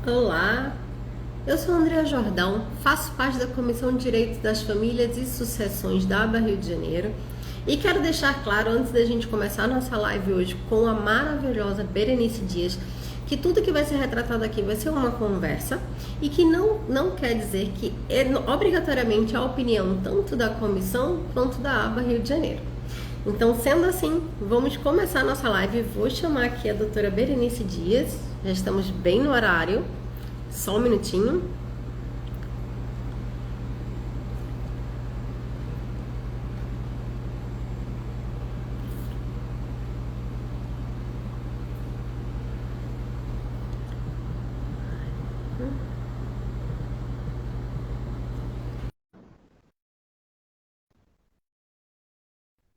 Olá, eu sou Andrea Jordão, faço parte da Comissão de Direitos das Famílias e Sucessões da ABA Rio de Janeiro e quero deixar claro, antes da gente começar a nossa live hoje com a maravilhosa Berenice Dias, que tudo que vai ser retratado aqui vai ser uma conversa e que não quer dizer que é obrigatoriamente a opinião tanto da comissão quanto da ABA Rio de Janeiro. Então, sendo assim, vamos começar a nossa live. Vou chamar aqui a doutora Berenice Dias, já estamos bem no horário. Só um minutinho.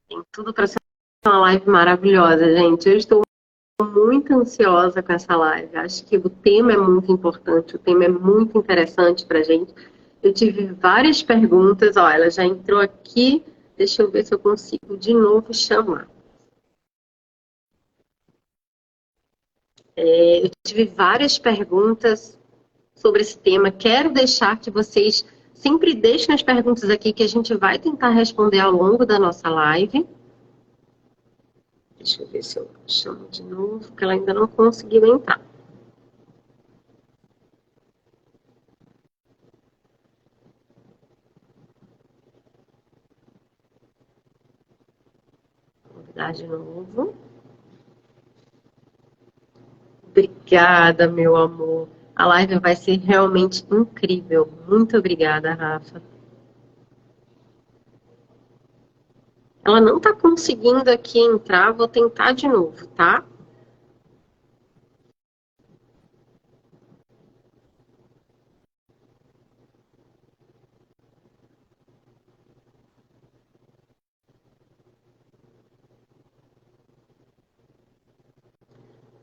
Tem tudo para ser uma live maravilhosa, gente. Eu estou muito ansiosa com essa live. Acho que o tema é muito importante, o tema é muito interessante para a gente. Eu tive várias perguntas. Ó, ela já entrou aqui. Deixa eu ver se eu consigo de novo chamar. Eu tive várias perguntas sobre esse tema. Quero deixar que vocês sempre deixem as perguntas aqui que a gente vai tentar responder ao longo da nossa live. Deixa eu ver se eu chamo de novo, porque ela ainda não conseguiu entrar. Vou dar de novo. Obrigada, meu amor. A live vai ser realmente incrível. Muito obrigada, Rafa. Ela não está conseguindo aqui entrar, vou tentar de novo, tá?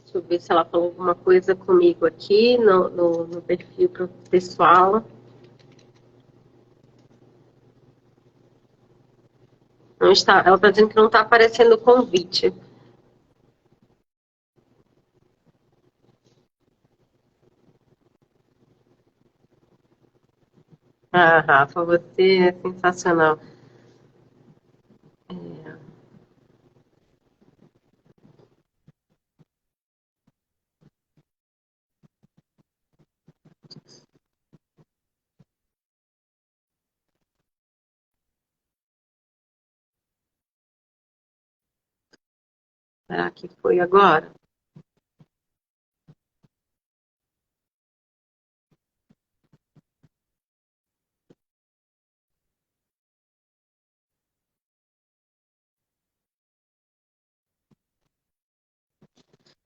Deixa eu ver se ela falou alguma coisa comigo aqui no perfil pessoal. Não está, ela está dizendo que não está aparecendo o convite. Ah, Rafa, você é sensacional. Será que foi agora?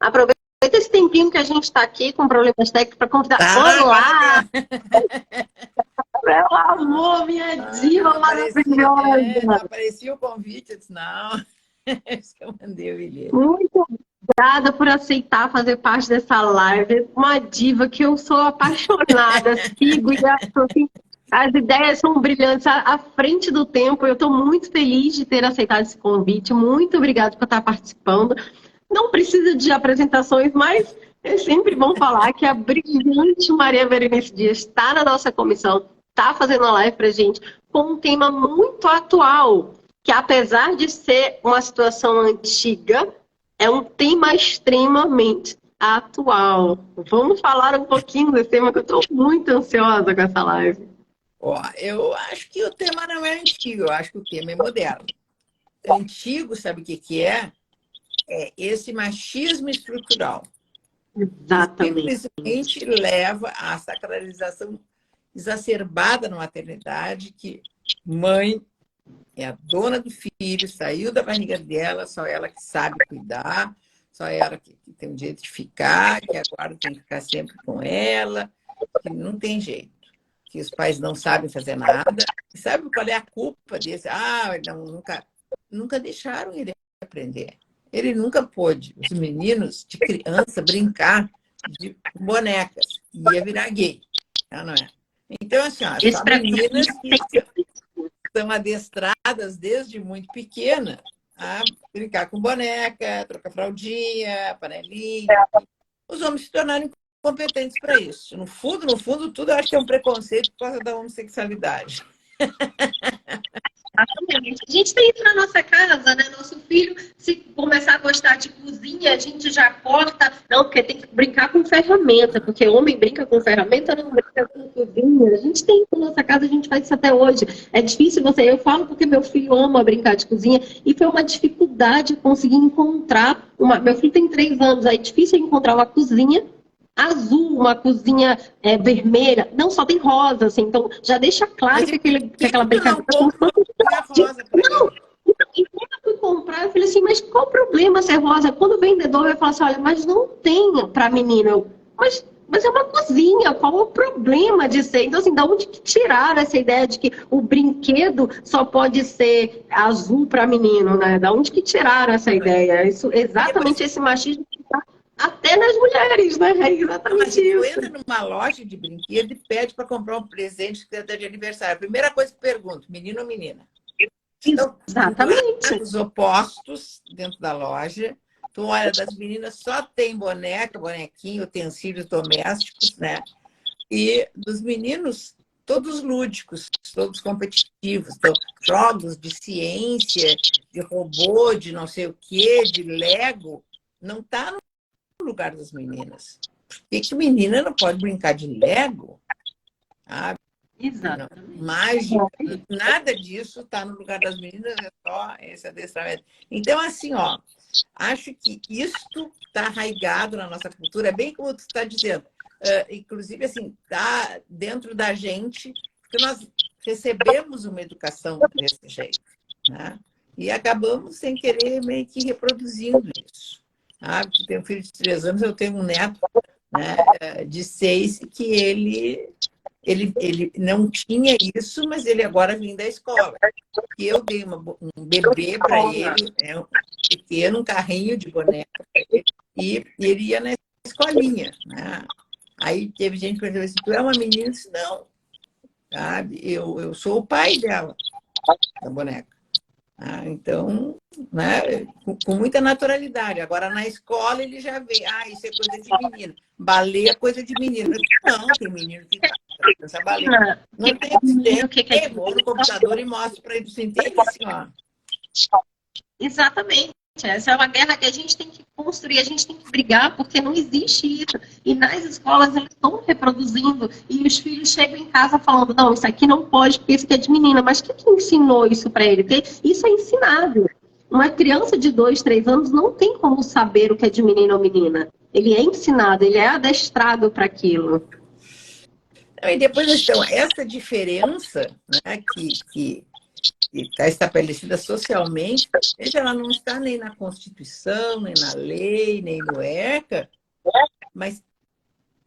Aproveita esse tempinho que a gente está aqui com problemas técnicos para convidar. Tá, agora Olá, deu. meu amor, minha Não diva aparecia, não maravilhosa. aparecia o convite, eu disse, não. Isso que eu mandei o bilhete. Muito obrigada por aceitar fazer parte dessa live. Uma diva que eu sou apaixonada, sigo e acho assim, as ideias são brilhantes à frente do tempo. Eu estou muito feliz de ter aceitado esse convite. Muito obrigada por estar participando. Não precisa de apresentações, mas é sempre bom falar que a brilhante Maria Berenice Dias está na nossa comissão, está fazendo a live para a gente com um tema muito atual, que apesar de ser uma situação antiga, é um tema extremamente atual. Vamos falar um pouquinho desse tema que eu estou muito ansiosa com essa live. Ó, eu acho que o tema não é antigo, eu acho que o tema é moderno. Antigo, sabe o que que é? É esse machismo estrutural, que Exatamente. simplesmente leva à sacralização exacerbada na maternidade, que mãe é a dona do filho, saiu da barriga dela, só ela que sabe cuidar, só ela que tem o direito de ficar, que a guarda tem que ficar sempre com ela, que não tem jeito, que os pais não sabem fazer nada. E sabe qual é a culpa desse? Não, nunca deixaram ele aprender. Ele nunca pôde, os meninos de criança, brincar de bonecas. Ia virar gay. Não é? Então, assim, ó, Esse só para mim meninas que são adestradas desde muito pequena a brincar com boneca, trocar fraldinha, panelinha. Os homens se tornaram competentes para isso. No fundo, tudo eu acho que é um preconceito por causa da homossexualidade. Exatamente. A gente tem isso na nossa casa, né? Nosso filho, se começar a gostar de cozinha, a gente já corta. Não, porque tem que brincar com ferramenta, porque homem brinca com ferramenta, não brinca com cozinha. A gente tem isso na nossa casa, a gente faz isso até hoje. É difícil eu falo porque meu filho ama brincar de cozinha e foi uma dificuldade conseguir encontrar meu filho tem 3 anos, aí é difícil encontrar uma cozinha azul, uma cozinha vermelha. Não, só tem rosa, assim. Então, já deixa claro que aquela brincadeira... Não rosa para ele. E quando eu fui comprar, eu falei assim, mas qual o problema ser rosa? Quando o vendedor vai falar assim, olha, mas não tem para menino. Mas é uma cozinha, qual o problema de ser? Então, assim, da onde que tiraram essa ideia de que o brinquedo só pode ser azul para menino, né? Da onde que tiraram essa ideia? Isso, exatamente esse machismo que tá até nas mulheres, né? É exatamente isso. Tu entra numa loja de brinquedo e pede para comprar um presente que é de aniversário. A primeira coisa que pergunto, menino ou menina? Então, exatamente. Os opostos dentro da loja. Tu olha, das meninas só tem boneca, bonequinho, utensílios domésticos, né? E dos meninos, todos lúdicos, todos competitivos. Então, jogos de ciência, de robô, de não sei o quê, de Lego, não está no lugar das meninas. Por que menina não pode brincar de Lego? Exatamente. Mágica, nada disso está no lugar das meninas, é só esse adestramento. Então, assim, ó, acho que isto está arraigado na nossa cultura, é bem como tu está dizendo. Inclusive, assim, está dentro da gente, porque nós recebemos uma educação desse jeito, né? E acabamos, sem querer, meio que reproduzindo isso. Tu tem um filho de 3 anos, eu tenho um neto, né, de 6, que ele não tinha isso, mas ele agora vem da escola. E eu dei um bebê para ele, um pequeno, um carrinho de boneca, e ele ia na escolinha, né? Aí teve gente que perguntou assim, tu é uma menina? Eu disse, não, sabe? Eu sou o pai dela, da boneca. Então, né, com muita naturalidade. Agora, na escola, ele já vê, isso é coisa de menino. Balé é coisa de menino. Não, tem menino que dança balé. Não tem, vou no computador e mostro para ele. Você entende, assim, ó? Exatamente. Essa é uma guerra que a gente tem que construir, a gente tem que brigar, porque não existe isso. E nas escolas eles estão reproduzindo, e os filhos chegam em casa falando, não, isso aqui não pode, porque isso aqui é de menina. Mas quem que ensinou isso para ele? Porque isso é ensinado. Uma criança de 2, 3 anos não tem como saber o que é de menino ou menina. Ele é ensinado, ele é adestrado para aquilo. E depois, então, essa diferença, né, que está estabelecida socialmente, ela não está nem na Constituição, nem na lei, nem no ECA, mas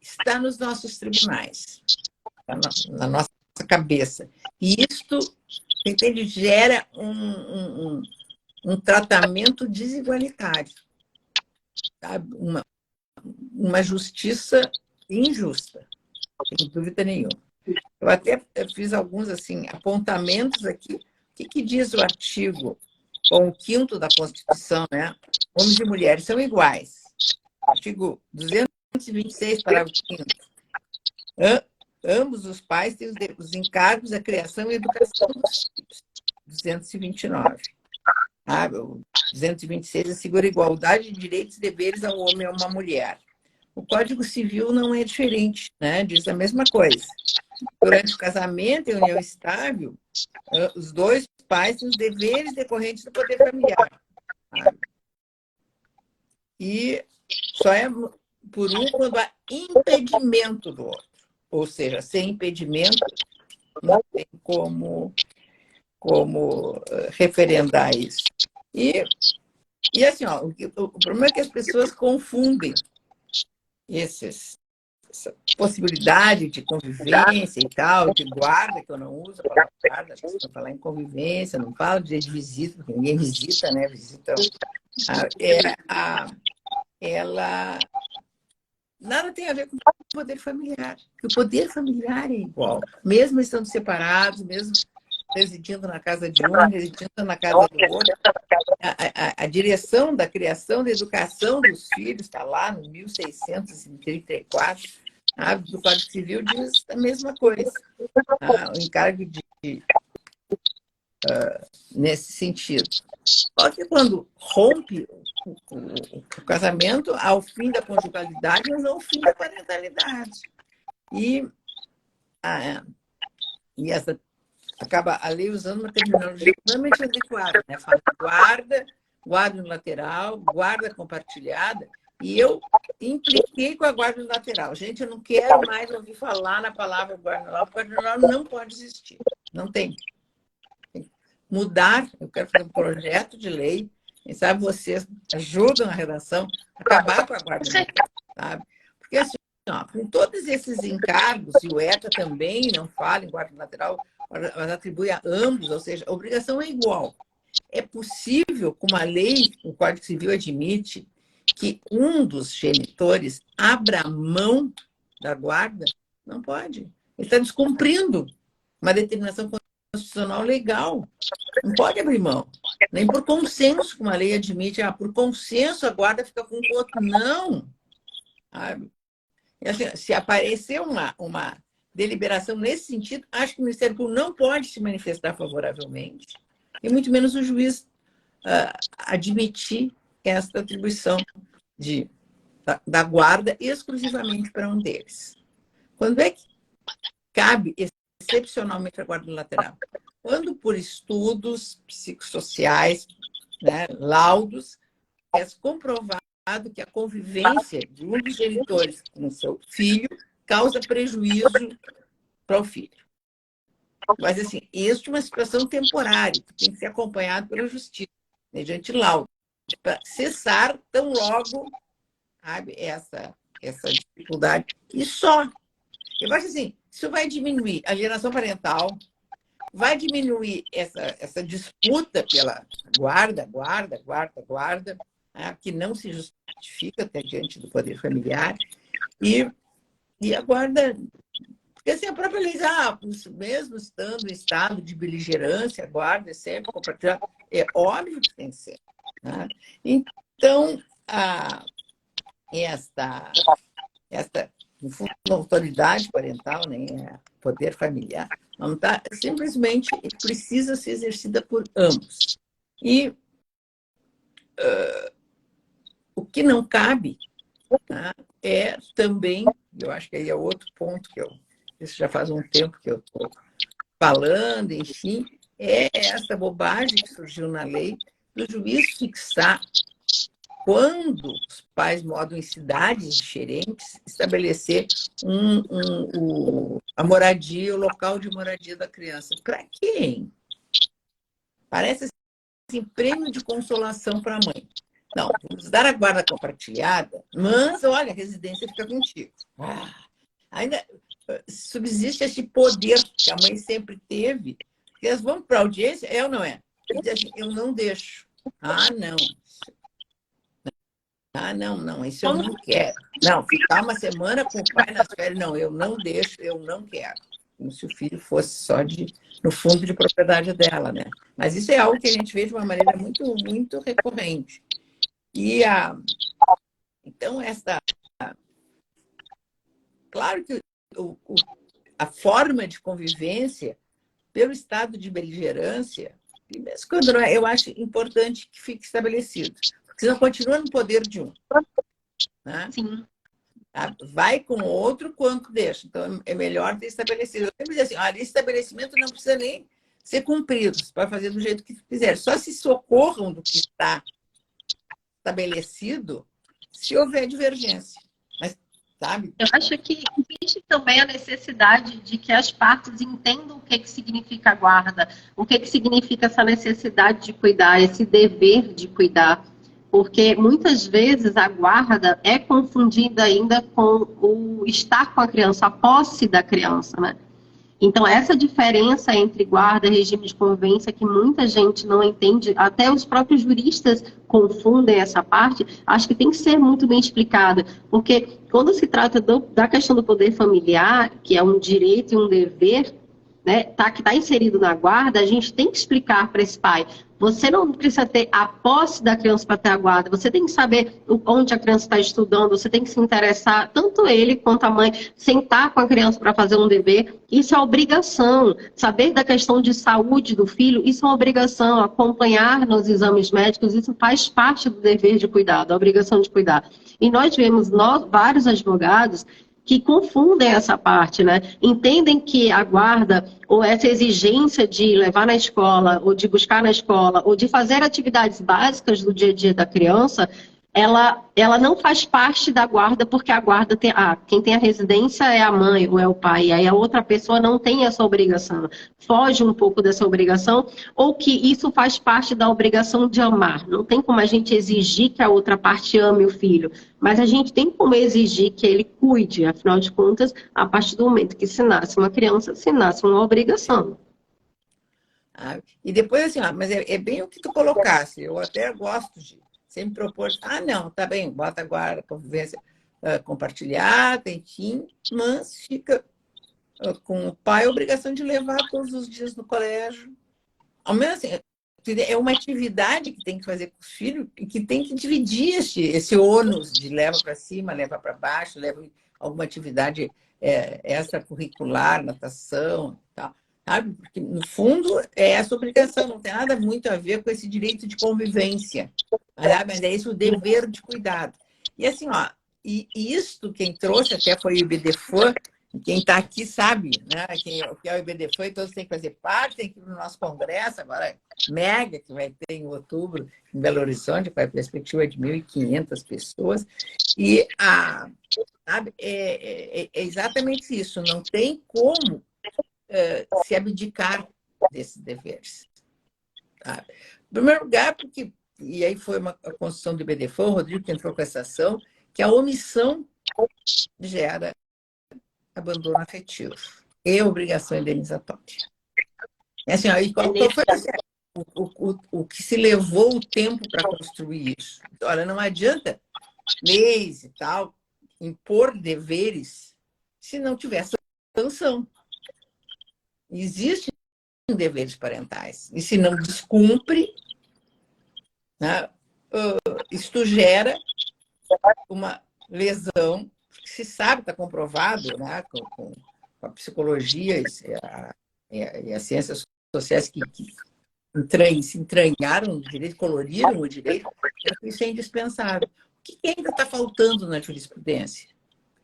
está nos nossos tribunais, na nossa cabeça. E isto, entende, gera um tratamento desigualitário, sabe? Uma justiça injusta, sem dúvida nenhuma. Eu até fiz alguns assim, apontamentos aqui. O que diz o artigo 5º da Constituição, né? Homens e mulheres são iguais. Artigo 226, parágrafo 5º. Ambos os pais têm os encargos da criação e educação dos filhos. 229. O 226 assegura igualdade de direitos e deveres ao homem e a uma mulher. O Código Civil não é diferente, né? Diz a mesma coisa. Durante o casamento e união estável, os dois pais têm os deveres decorrentes do poder familiar. E só é por um quando há impedimento do outro. Ou seja, sem impedimento, não tem como referendar isso. E assim, ó, o problema é que as pessoas confundem essa possibilidade de convivência e tal, de guarda, que eu não uso a palavra guarda, acho que se eu falar em convivência, não falo de visita, porque ninguém visita, né? Visita, ela nada tem a ver com o poder familiar. Porque o poder familiar é igual, mesmo estando separados, mesmo residindo na casa de um, residindo na casa do outro. A direção da criação, da educação dos filhos está lá no 1634, sabe? Do Código Civil diz a mesma coisa. O encargo nesse sentido. Só que quando rompe o casamento, ao fim da conjugalidade, mas ao fim da parentalidade. E essa acaba a lei usando uma terminologia totalmente adequada, né? Fala guarda no lateral, guarda compartilhada, e eu impliquei com a guarda lateral. Gente, eu não quero mais ouvir falar na palavra guarda lateral, porque guarda lateral não pode existir. Não tem. Mudar, eu quero fazer um projeto de lei, quem sabe vocês ajudam a redação a acabar com a guarda lateral, sabe? Porque assim, ó, com todos esses encargos, e o ETA também não fala em guarda lateral, mas atribui a ambos, ou seja, a obrigação é igual. É possível, com uma lei, o Código Civil admite, que um dos genitores abra mão da guarda? Não pode. Ele está descumprindo uma determinação constitucional legal. Não pode abrir mão. Nem por consenso, como a lei admite, por consenso a guarda fica com o outro. Não. Assim, se aparecer uma deliberação nesse sentido, acho que o Ministério Público não pode se manifestar favoravelmente, e muito menos o juiz admitir esta atribuição da guarda exclusivamente para um deles. Quando é que cabe excepcionalmente a guarda lateral? Quando, por estudos psicossociais, né, laudos, é comprovado que a convivência de um dos genitores com o seu filho causa prejuízo para o filho. Mas, assim, isso é uma situação temporária, que tem que ser acompanhado pela justiça, mediante laudo, para cessar tão logo, sabe, essa dificuldade. E só. Eu acho assim, isso vai diminuir a alienação parental, vai diminuir essa disputa pela guarda, né, que não se justifica até diante do poder familiar, e a guarda. Porque assim, a própria lei diz, mesmo estando em estado de beligerância, a guarda é sempre compartilhada. É óbvio que tem que ser. Né? Então, esta, no fundo, autoridade parental, nem poder familiar, não tá, simplesmente precisa ser exercida por ambos. E o que não cabe, tá, é também, eu acho que aí é outro ponto que isso já faz um tempo que eu estou falando, enfim, é essa bobagem que surgiu na lei do juiz fixar, quando os pais moram em cidades diferentes, estabelecer a moradia, o local de moradia da criança. Para quem? Parece assim, prêmio de consolação para a mãe. Não, vamos dar a guarda compartilhada, mas, olha, a residência fica contigo. Ainda subsiste esse poder que a mãe sempre teve, que elas vão para a audiência, é ou não é? E diz assim, eu não deixo. Não. Não, isso eu não quero. Não, ficar uma semana com o pai nas férias, não, eu não deixo, eu não quero. Como se o filho fosse só no fundo de propriedade dela, né? Mas isso é algo que a gente vê de uma maneira muito, muito recorrente. E então, claro que a forma de convivência, pelo estado de beligerância, e mesmo quando não é, eu acho importante que fique estabelecido. Porque senão continua no poder de um. Né? Sim. Vai com o outro quanto deixa. Então, é melhor ter estabelecido. Eu sempre digo assim, esse estabelecimento não precisa nem ser cumprido. Você pode fazer do jeito que quiser. Só se socorram do que está estabelecido se houver divergência. Mas, sabe? Eu acho que existe também a necessidade de que as partes entendam o que significa a guarda, o que significa essa necessidade de cuidar, esse dever de cuidar. Porque muitas vezes a guarda é confundida ainda com o estar com a criança, a posse da criança, né? Então, essa diferença entre guarda e regime de convivência, que muita gente não entende, até os próprios juristas confundem essa parte, acho que tem que ser muito bem explicada. Porque quando se trata da questão do poder familiar, que é um direito e um dever, né, que está inserido na guarda, a gente tem que explicar para esse pai. Você não precisa ter a posse da criança para ter a guarda, você tem que saber onde a criança está estudando, você tem que se interessar, tanto ele quanto a mãe, sentar com a criança para fazer um dever. Isso é obrigação. Saber da questão de saúde do filho, isso é uma obrigação. Acompanhar nos exames médicos, isso faz parte do dever de cuidado, da obrigação de cuidar. E nós vemos vários advogados que confundem essa parte, né? Entendem que a guarda ou essa exigência de levar na escola, ou de buscar na escola, ou de fazer atividades básicas do dia a dia da criança, ela não faz parte da guarda, porque a guarda tem, quem tem a residência é a mãe ou é o pai, e aí a outra pessoa não tem essa obrigação, foge um pouco dessa obrigação, ou que isso faz parte da obrigação de amar. Não tem como a gente exigir que a outra parte ame o filho, mas a gente tem como exigir que ele cuide, afinal de contas, a partir do momento que se nasce uma criança, se nasce uma obrigação. E depois assim, mas é bem o que tu colocasse, eu até gosto de sempre propor, não, tá bem, bota agora convivência compartilhada, enfim, mas fica com o pai a obrigação de levar todos os dias no colégio. Ao menos assim, é uma atividade que tem que fazer com os filhos e que tem que dividir esse ônus de leva para cima, leva para baixo, leva alguma atividade extracurricular, natação e tal. Sabe? Porque, no fundo, é essa obrigação, não tem nada muito a ver com esse direito de convivência, mas é isso o dever de cuidado. E assim, e isto quem trouxe até foi o IBDFAN, quem está aqui sabe, né? O que é o IBDFAN, e todos têm que fazer parte, tem que ir no nosso congresso, agora mega, que vai ter em outubro, em Belo Horizonte, com a perspectiva de 1.500 pessoas, e sabe, é exatamente isso, não tem como se abdicar desses deveres. Tá? Em primeiro lugar, porque, e aí foi a construção do IBDFAN, o Rodrigo que entrou com essa ação, que a omissão gera abandono afetivo e obrigação indenizatória. Assim, aí, qual foi o que se levou o tempo para construir isso? Olha, não adianta leis e tal impor deveres se não tiver sanção. Existem deveres parentais. E se não descumpre, né, isto gera uma lesão, que se sabe, está comprovado, né, com a psicologia e as ciências sociais que se entranharam no direito, coloriram o direito, isso é indispensável. O que ainda está faltando na jurisprudência?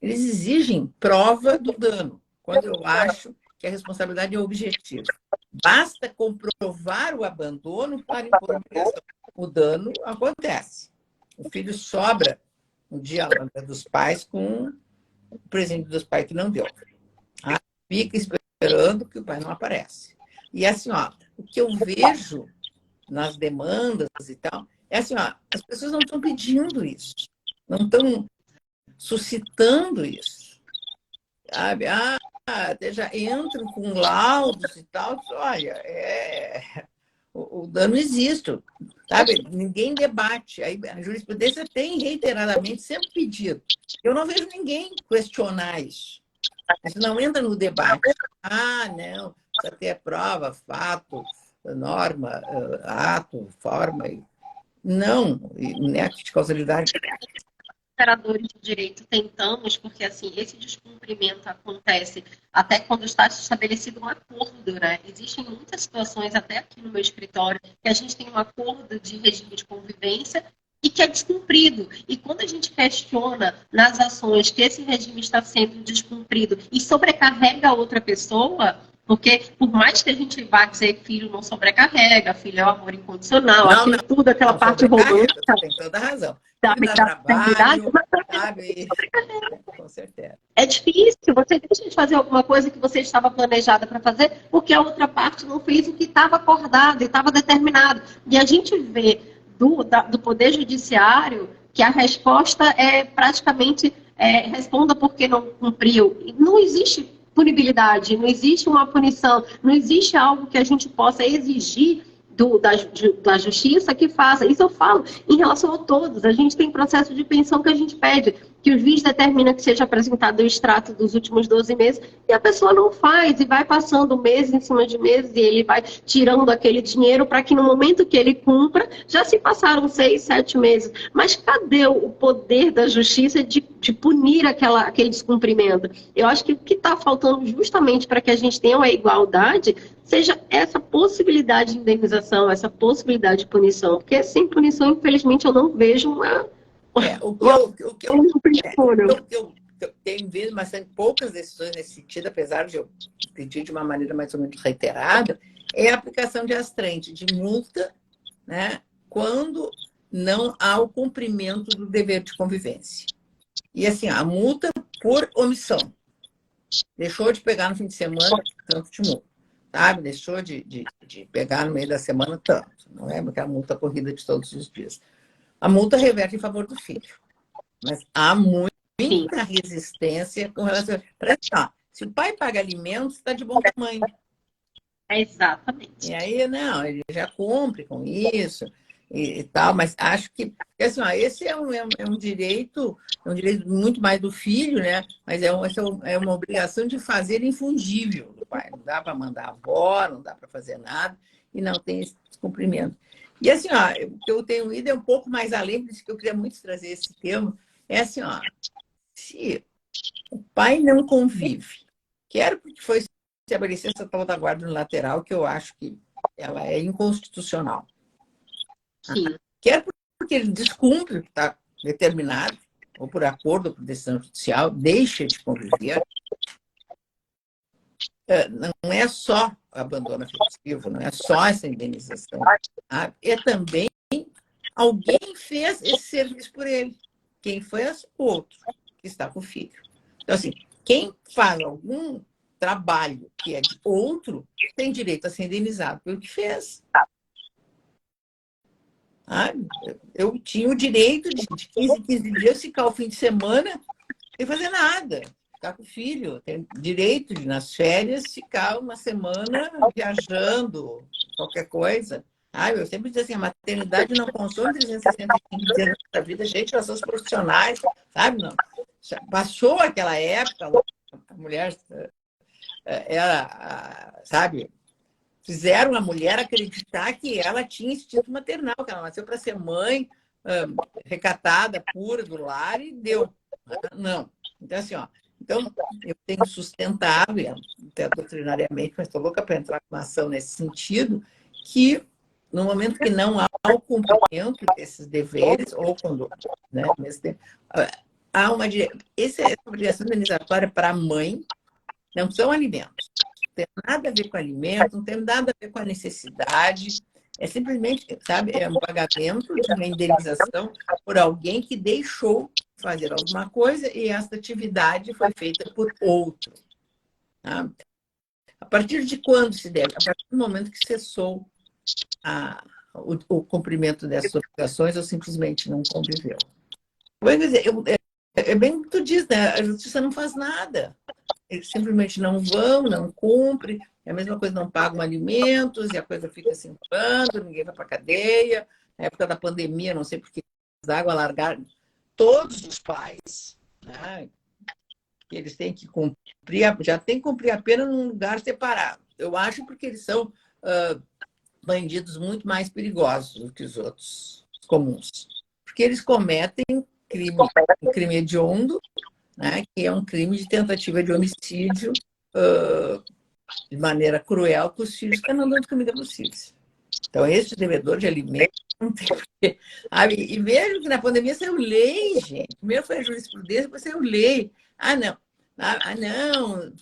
Eles exigem prova do dano, quando eu acho que a responsabilidade é objetiva. Basta comprovar o abandono para impor a obrigação. O dano acontece. O filho sobra um dia dos pais com o presente dos pais que não deu. Fica esperando que o pai não aparece. E assim, o que eu vejo nas demandas e tal, é assim, as pessoas não estão pedindo isso, não estão suscitando isso. Sabe? Já entram com laudos e tal, olha, o dano existe, sabe? Ninguém debate. Aí, a jurisprudência tem reiteradamente sempre pedido. Eu não vejo ninguém questionar isso. Isso não entra no debate. Não, precisa ter prova, fato, norma, ato, forma. Não, nexo de causalidade. Operadores de direito tentamos, porque assim, esse descumprimento acontece até quando está estabelecido um acordo, né? Existem muitas situações, até aqui no meu escritório, que a gente tem um acordo de regime de convivência e que é descumprido. E quando a gente questiona nas ações que esse regime está sendo descumprido e sobrecarrega a outra pessoa, porque por mais que a gente vá dizer que filho não sobrecarrega, filho é o amor incondicional, tudo, aquela parte romântica. Tem toda a razão. Trabalho, sabe? Com certeza. É difícil, você deixa de fazer alguma coisa que você estava planejada para fazer, porque a outra parte não fez o que estava acordado e estava determinado. E a gente vê do Poder Judiciário que a resposta é praticamente responda porque não cumpriu. Não existe punibilidade, não existe uma punição, não existe algo que a gente possa exigir da justiça que faça. Isso eu falo em relação a todos. A gente tem processo de pensão que a gente pede que o juiz determina que seja apresentado o extrato dos últimos 12 meses, e a pessoa não faz, e vai passando meses em cima de meses, e ele vai tirando aquele dinheiro para que no momento que ele cumpra, já se passaram 6, 7 meses. Mas cadê o poder da justiça de punir aquele descumprimento? Eu acho que o que está faltando justamente para que a gente tenha uma igualdade seja essa possibilidade de indenização, essa possibilidade de punição. Porque sem punição, infelizmente, eu não vejo eu tenho visto bastante poucas decisões nesse sentido, apesar de eu pedir de uma maneira mais ou menos reiterada, é a aplicação de astrente, de multa, né, quando não há o cumprimento do dever de convivência. E assim, a multa por omissão. Deixou de pegar no fim de semana, tanto de multa. Sabe? Deixou de pegar no meio da semana, tanto. Não é porque a multa corrida de todos os dias. A multa reverte em favor do filho. Mas há muita resistência com relação a... Se o pai paga alimentos, está de bom tamanho. Exatamente. E aí, não, ele já cumpre com isso e tal, mas acho que assim, esse é um direito muito mais do filho, né? Mas é uma obrigação de fazer infungível do pai. Não dá para mandar a avó, não dá para fazer nada, e não tem esse descumprimento. E assim, o que eu tenho ido é um pouco mais além, por isso que eu queria muito trazer esse tema, é assim, se o pai não convive, quero porque foi estabelecer essa tal da guarda unilateral, que eu acho que ela é inconstitucional. Sim. Quer porque ele descumpre o que está determinado, ou por acordo, ou por decisão judicial, deixa de conviver. Não é só abandono afetivo, não é só essa indenização. É também alguém fez esse serviço por ele. Quem fez? O outro, que está com o filho. Então, assim, quem faz algum trabalho que é de outro tem direito a ser indenizado pelo que fez. Eu tinha o direito de 15 dias ficar o fim de semana sem fazer nada, ficar com o filho. Tenho direito de, nas férias, ficar uma semana viajando, qualquer coisa. Eu sempre dizia assim, a maternidade não consome 365 dias da vida, gente, nós somos profissionais, sabe? Não. Passou aquela época, a mulher era, sabe, fizeram a mulher acreditar que ela tinha instinto maternal, que ela nasceu para ser mãe, recatada, pura do lar, e deu. Não. Então, assim, então, eu tenho sustentado, até doutrinariamente, mas estou louca para entrar com uma ação nesse sentido, que no momento que não há o cumprimento desses deveres, ou quando, né, nesse tempo, há essa obrigação indenizatória para a mãe, não são alimentos. Não tem nada a ver com alimento, não tem nada a ver com a necessidade. É simplesmente, sabe, é um pagamento de uma indenização por alguém que deixou de fazer alguma coisa e essa atividade foi feita por outro. Tá? A partir de quando se deve? A partir do momento que cessou o cumprimento dessas obrigações ou simplesmente não conviveu. Quer dizer, é bem o que tu diz, né? A justiça não faz nada. Eles simplesmente não vão, não cumprem. É a mesma coisa, não pagam alimentos e a coisa fica se inflando, ninguém vai para a cadeia. Na época da pandemia, não sei porque as águas largaram todos os pais, né? Eles têm que cumprir, já tem que cumprir a pena num lugar separado. Eu acho porque eles são bandidos muito mais perigosos do que os outros comuns. Porque eles cometem um crime hediondo, né, que é um crime de tentativa de homicídio de maneira cruel com os filhos que não dão de comida para os filhos. Então, esse devedor de alimentos não tem porque... E vejo que na pandemia saiu lei, gente. Primeiro foi a jurisprudência, depois saiu lei. Não.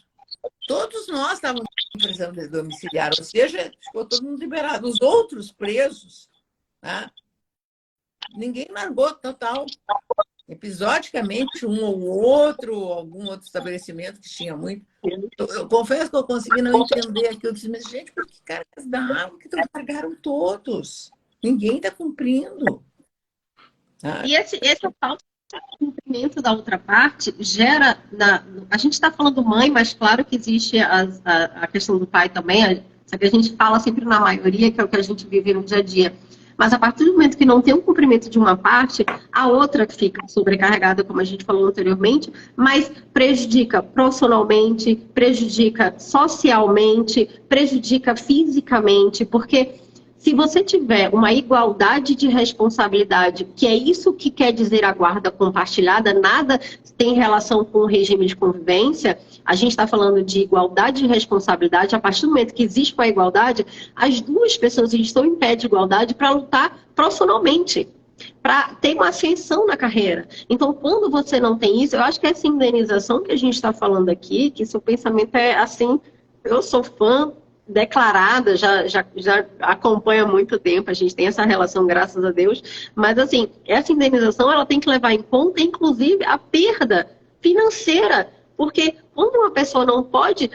Todos nós estávamos em prisão domiciliar, ou seja, ficou todo mundo liberado. Os outros presos, tá? Ninguém largou total. Episodicamente, um ou outro, algum outro estabelecimento que tinha muito. Eu confesso que eu consegui não entender aquilo. Eu disse, mas, gente, por que caras da água que largaram todos? Ninguém está cumprindo. E esse falta de cumprimento da outra parte gera... A gente está falando mãe, mas claro que existe a questão do pai também, só que a gente fala sempre na maioria, que é o que a gente vive no dia a dia. Mas a partir do momento que não tem um cumprimento de uma parte, a outra fica sobrecarregada, como a gente falou anteriormente, mas prejudica profissionalmente, prejudica socialmente, prejudica fisicamente, porque se você tiver uma igualdade de responsabilidade, que é isso que quer dizer a guarda compartilhada, nada tem relação com o regime de convivência, a gente está falando de igualdade de responsabilidade, a partir do momento que existe a igualdade, as duas pessoas estão em pé de igualdade para lutar profissionalmente, para ter uma ascensão na carreira. Então, quando você não tem isso, eu acho que essa indenização que a gente está falando aqui, que seu pensamento é assim, eu sou fã declarada, já acompanha há muito tempo, a gente tem essa relação, graças a Deus, mas assim, essa indenização ela tem que levar em conta, inclusive, a perda financeira, porque quando uma pessoa não pode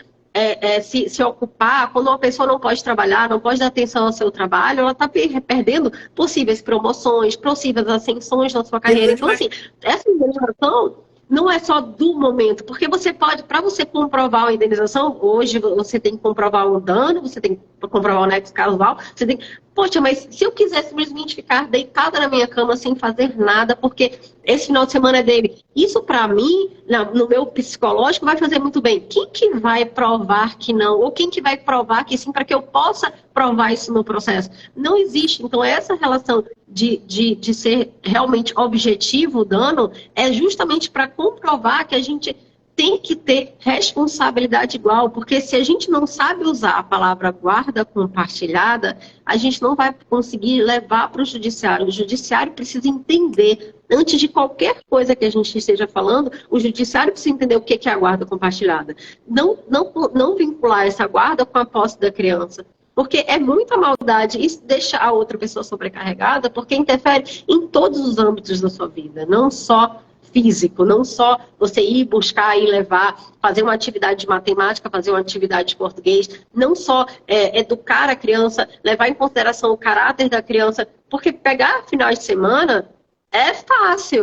se ocupar, quando uma pessoa não pode trabalhar, não pode dar atenção ao seu trabalho, ela está perdendo possíveis promoções, possíveis ascensões na sua carreira. Então, assim, essa indenização não é só do momento, porque você pode, para você comprovar a indenização, hoje você tem que comprovar o dano, você tem que comprovar o nexo causal, você tem poxa, mas se eu quiser simplesmente ficar deitada na minha cama sem fazer nada, porque esse final de semana é dele, isso para mim, no meu psicológico, vai fazer muito bem. Quem que vai provar que não? Ou quem que vai provar que sim, para que eu possa provar isso no processo? Não existe. Então, essa relação de ser realmente objetivo o dano é justamente para comprovar que a gente tem que ter responsabilidade igual, porque se a gente não sabe usar a palavra guarda compartilhada, a gente não vai conseguir levar para o judiciário. O judiciário precisa entender, antes de qualquer coisa que a gente esteja falando, o judiciário precisa entender o que é a guarda compartilhada. Não vincular essa guarda com a posse da criança. Porque é muita maldade isso deixa a outra pessoa sobrecarregada, porque interfere em todos os âmbitos da sua vida, não só físico, não só você ir buscar e levar, fazer uma atividade de matemática, fazer uma atividade de português, não só educar a criança, levar em consideração o caráter da criança, porque pegar finais de semana é fácil,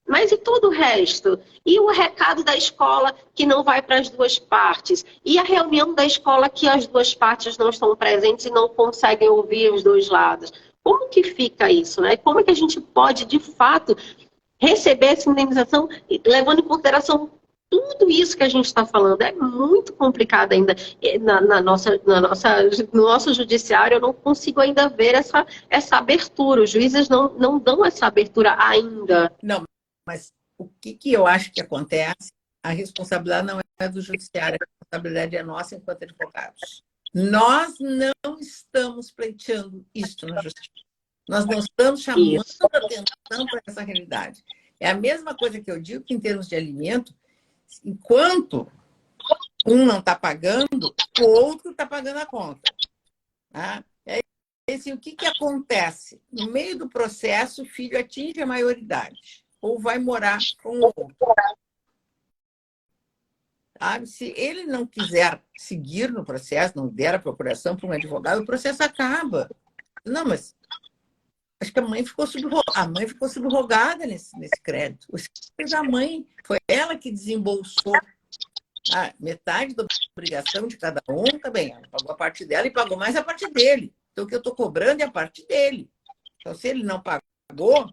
mas e todo o resto? E o recado da escola que não vai para as duas partes? E a reunião da escola que as duas partes não estão presentes e não conseguem ouvir os dois lados? Como que fica isso, né? Como é que a gente pode, de fato, receber essa indenização, levando em consideração tudo isso que a gente está falando? É muito complicado ainda. No nosso judiciário, eu não consigo ainda ver essa abertura. Os juízes não dão essa abertura ainda. Não, mas o que eu acho que acontece? A responsabilidade não é do judiciário, a responsabilidade é nossa enquanto advogados. Nós não estamos pleiteando isso na justiça. Nós não estamos chamando a atenção para essa realidade. É a mesma coisa que eu digo que, em termos de alimento, enquanto um não está pagando, o outro está pagando a conta. Tá? Assim, o que acontece? No meio do processo, o filho atinge a maioridade ou vai morar com o outro. Sabe? Se ele não quiser seguir no processo, não der a procuração para um advogado, o processo acaba. Não, mas acho que a mãe ficou subrogada nesse crédito. A mãe, foi ela que desembolsou metade da obrigação de cada um, também. Ela pagou a parte dela e pagou mais a parte dele. Então, o que eu estou cobrando é a parte dele. Então, se ele não pagou,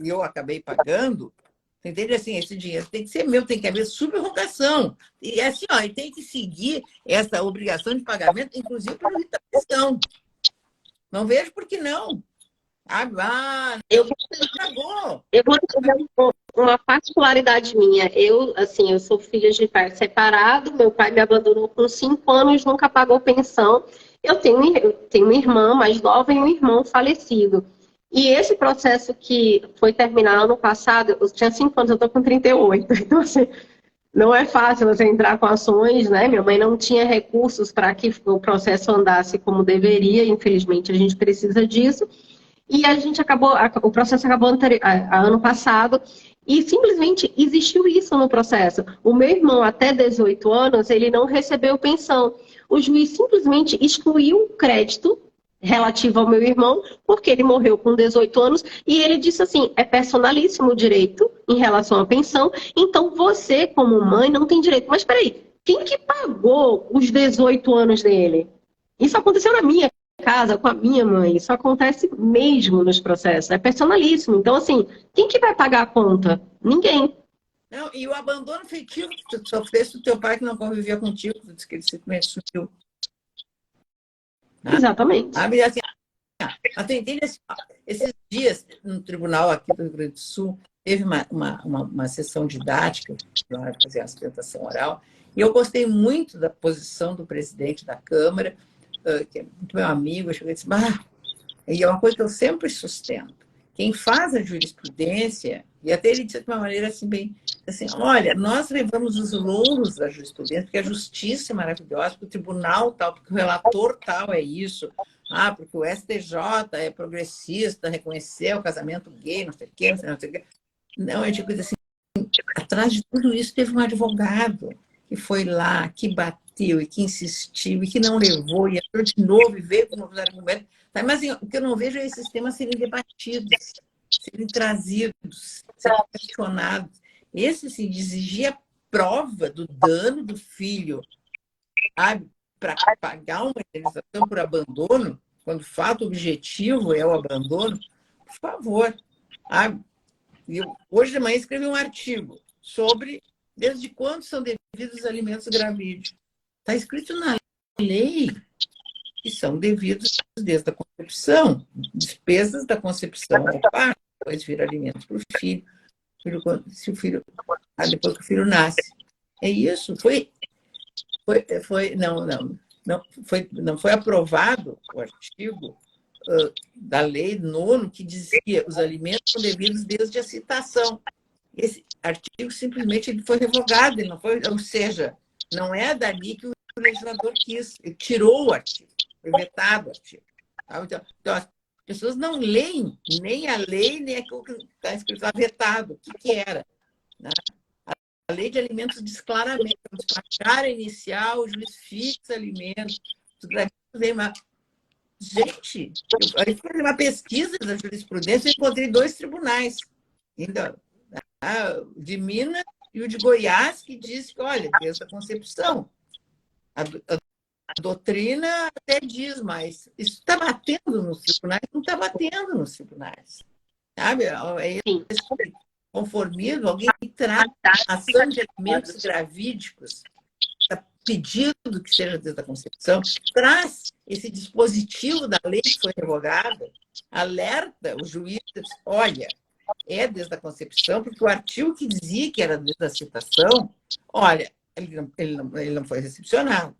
e eu acabei pagando, entende? Assim, esse dinheiro tem que ser meu, tem que haver subrogação. E assim, ele tem que seguir essa obrigação de pagamento, inclusive para a questão. Não vejo por que não. Eu vou dizer uma particularidade minha. Eu sou filha de pai separado, meu pai me abandonou com 5 anos, nunca pagou pensão. Eu tenho uma irmã mais nova e um irmão falecido. E esse processo que foi terminar ano passado, eu tinha 5 anos, eu estou com 38. Então, assim, não é fácil você entrar com ações, né? Minha mãe não tinha recursos para que o processo andasse como deveria, infelizmente a gente precisa disso. E a gente o processo acabou ano passado e simplesmente existiu isso no processo. O meu irmão, até 18 anos, ele não recebeu pensão. O juiz simplesmente excluiu o crédito relativo ao meu irmão, porque ele morreu com 18 anos, e ele disse assim, é personalíssimo o direito em relação à pensão, então você, como mãe, não tem direito. Mas peraí, quem que pagou os 18 anos dele? Isso aconteceu na minha casa, com a minha mãe, isso acontece mesmo nos processos, é personalíssimo. Então, assim, quem que vai pagar a conta? Ninguém. Não, e o abandono afetivo que tu sofreste do teu pai que não convivia contigo, tu disse que ele simplesmente sumiu. Né? Exatamente. Sabe? Assim, mas tu entende assim, esses dias no tribunal aqui do Rio Grande do Sul, teve uma sessão didática, na hora de fazer a sustentação oral, e eu gostei muito da posição do presidente da Câmara, que é muito meu amigo, eu cheguei e disse, e é uma coisa que eu sempre sustento. Quem faz a jurisprudência, e até ele disse de uma maneira assim, bem assim, olha, nós levamos os louros da jurisprudência, porque a justiça é maravilhosa, porque o tribunal tal, porque o relator tal é isso, porque o STJ é progressista, reconheceu o casamento gay, não sei o quê, não sei o quê. Não, é de coisa assim, atrás de tudo isso teve um advogado que foi lá, que bateu e que insistiu e que não levou, e entrou de novo e veio com novos argumentos. Mas assim, o que eu não vejo é esses temas serem debatidos, serem trazidos, serem questionados. Esse, assim, de exigir a prova do dano do filho, para pagar uma indenização por abandono, quando o fato objetivo é o abandono, por favor. Hoje de manhã escrevi um artigo sobre desde quando são devidos os alimentos gravídeos. Está escrito na lei que são devidos desde a concepção, despesas da concepção ao parto, depois vira alimentos para o filho, se o filho, depois que o filho nasce. É isso. Não foi aprovado o artigo da lei 9º que dizia os alimentos são devidos desde a citação. Esse artigo simplesmente ele foi revogado, ele não foi, ou seja, não é dali que o legislador quis, ele tirou o artigo, foi vetado o artigo. Então, as pessoas não leem nem a lei, nem aquilo que está escrito lá vetado. O que era? Né? A lei de alimentos diz claramente, despachar inicial, o juiz fixa alimentos. Gente, eu fiz uma pesquisa da jurisprudência e encontrei 2 tribunais, ainda, o de Minas e o de Goiás, que diz que, olha, desde a concepção, a doutrina até diz, mas isso está batendo nos tribunais? Não está batendo nos tribunais. Sabe? É esse conformismo, alguém que trata a ação de alimentos gravídicos, está pedindo que seja desde a concepção, traz esse dispositivo da lei que foi revogada, alerta o juiz, olha, é desde a concepção, porque o artigo que dizia que era desde a citação, olha, ele não foi recepcionado,